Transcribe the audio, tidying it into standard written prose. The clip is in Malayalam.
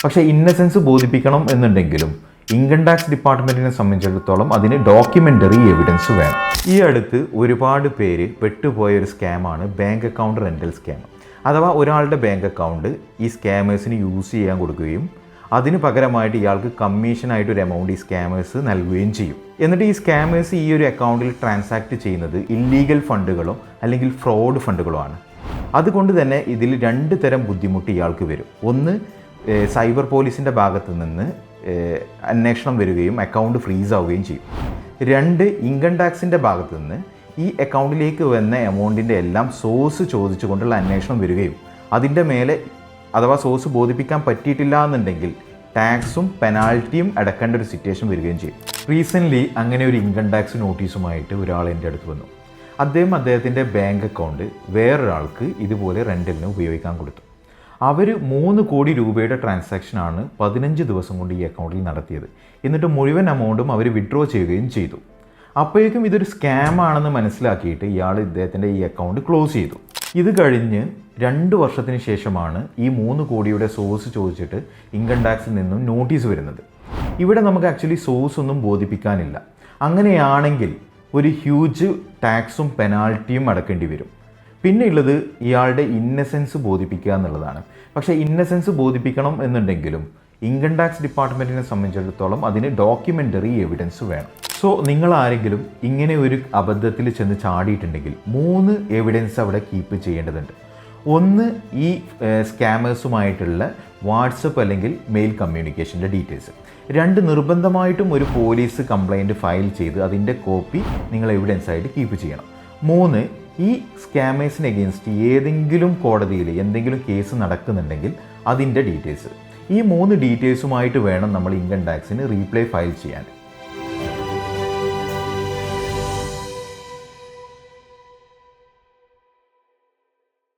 പക്ഷേ ഇന്നസെൻസ് ബോധിപ്പിക്കണം എന്നുണ്ടെങ്കിലും ഇൻകം ടാക്സ് ഡിപ്പാർട്ട്മെൻറ്റിനെ സംബന്ധിച്ചിടത്തോളം അതിന് ഡോക്യുമെൻ്ററി എവിഡൻസ് വേണം. ഈ അടുത്ത് ഒരുപാട് പേര് പെട്ടുപോയ ഒരു സ്കാമാണ് ബാങ്ക് അക്കൗണ്ട് റെൻ്റൽ സ്കാം. അഥവാ ഒരാളുടെ ബാങ്ക് അക്കൗണ്ട് ഈ സ്കാമേഴ്സിന് യൂസ് ചെയ്യാൻ കൊടുക്കുകയും അതിന് പകരമായിട്ട് ഇയാൾക്ക് കമ്മീഷനായിട്ട് ഒരു എമൗണ്ട് ഈ സ്കാമേഴ്സ് നൽകുകയും ചെയ്യും. എന്നിട്ട് ഈ സ്കാമേഴ്സ് ഈ ഒരു അക്കൗണ്ടിൽ ട്രാൻസാക്ട് ചെയ്യുന്നത് ഇല്ലീഗൽ ഫണ്ടുകളോ അല്ലെങ്കിൽ ഫ്രോഡ് ഫണ്ടുകളോ ആണ്. അതുകൊണ്ട് തന്നെ ഇതിൽ രണ്ട് തരം ബുദ്ധിമുട്ട് ഇയാൾക്ക് വരും. ഒന്ന്, സൈബർ പോലീസിൻ്റെ ഭാഗത്തു നിന്ന് അന്വേഷണം വരികയും അക്കൗണ്ട് ഫ്രീസ് ആവുകയും ചെയ്യും. രണ്ട്, ഇൻകം ടാക്സിൻ്റെ ഭാഗത്തു നിന്ന് ഈ അക്കൗണ്ടിലേക്ക് വന്ന എമൗണ്ടിൻ്റെ എല്ലാം സോഴ്സ് ചോദിച്ചുകൊണ്ടുള്ള അന്വേഷണം വരികയും അതിൻ്റെ മേലെ അഥവാ സോഴ്സ് ബോധിപ്പിക്കാൻ പറ്റിയിട്ടില്ല എന്നുണ്ടെങ്കിൽ ടാക്സും പെനാൽറ്റിയും അടക്കേണ്ട ഒരു സിറ്റുവേഷൻ വരികയും ചെയ്യും. റീസെൻ്റ്ലി അങ്ങനെ ഒരു ഇൻകം ടാക്സ് നോട്ടീസുമായിട്ട് ഒരാൾ എൻ്റെ അടുത്ത് വന്നു. അദ്ദേഹത്തിൻ്റെ ബാങ്ക് അക്കൗണ്ട് വേറൊരാൾക്ക് ഇതുപോലെ റെൻ്റലിന് ഉപയോഗിക്കാൻ കൊടുത്തു. അവർ 3 കോടി രൂപയുടെ ട്രാൻസാക്ഷനാണ് 15 ദിവസം കൊണ്ട് ഈ അക്കൗണ്ടിൽ നടത്തിയത്. എന്നിട്ട് മുഴുവൻ എമൗണ്ടും അവർ വിഡ്രോ ചെയ്യുകയും ചെയ്തു. അപ്പോഴേക്കും ഇതൊരു സ്കാം ആണെന്ന് മനസ്സിലാക്കിയിട്ട് ഇദ്ദേഹത്തിൻ്റെ ഈ അക്കൗണ്ട് ക്ലോസ് ചെയ്തു. ഇത് കഴിഞ്ഞ് 2 വർഷത്തിന് ശേഷമാണ് ഈ 3 കോടിയുടെ സോഴ്സ് ചോദിച്ചിട്ട് ഇൻകം ടാക്സിൽ നിന്നും നോട്ടീസ് വരുന്നത്. ഇവിടെ നമുക്ക് ആക്ച്വലി സോഴ്സ് ഒന്നും ബോധിപ്പിക്കാനില്ല. അങ്ങനെയാണെങ്കിൽ ഒരു ഹ്യൂജ് ടാക്സും പെനാൽറ്റിയും അടക്കേണ്ടി വരും. പിന്നെ ഉള്ളത് ഇയാളുടെ ഇന്നസെൻസ് ബോധിപ്പിക്കുക എന്നുള്ളതാണ്. പക്ഷേ ഇന്നസെൻസ് ബോധിപ്പിക്കണം എന്നുണ്ടെങ്കിലും ഇൻകം ടാക്സ് ഡിപ്പാർട്ട്മെൻറ്റിനെ സംബന്ധിച്ചിടത്തോളം അതിന് ഡോക്യുമെൻ്ററി എവിഡൻസ് വേണം. സോ നിങ്ങൾ ആരെങ്കിലും ഇങ്ങനെ ഒരു അബദ്ധത്തിൽ ചെന്ന് ചാടിയിട്ടുണ്ടെങ്കിൽ 3 എവിഡൻസ് അവിടെ കീപ്പ് ചെയ്യേണ്ടതുണ്ട്. ഒന്ന്, ഈ സ്കാമേഴ്സുമായിട്ടുള്ള വാട്സപ്പ് അല്ലെങ്കിൽ മെയിൽ കമ്മ്യൂണിക്കേഷൻ്റെ ഡീറ്റെയിൽസ്. 2, നിർബന്ധമായിട്ടും ഒരു പോലീസ് കംപ്ലൈൻറ്റ് ഫയൽ ചെയ്ത് അതിൻ്റെ കോപ്പി നിങ്ങൾ എവിഡൻസ് ആയിട്ട് കീപ്പ് ചെയ്യണം. 3, ഈ സ്കാമേഴ്സിന് എഗെയിൻസ്റ്റ് ഏതെങ്കിലും കോടതിയിൽ എന്തെങ്കിലും കേസ് നടക്കുന്നുണ്ടെങ്കിൽ അതിൻ്റെ ഡീറ്റെയിൽസ്. ഈ 3 ഡീറ്റെയിൽസുമായിട്ട് വേണം നമ്മൾ ഇൻകം ടാക്സിന് റീപ്ലൈ ഫയൽ ചെയ്യാൻ.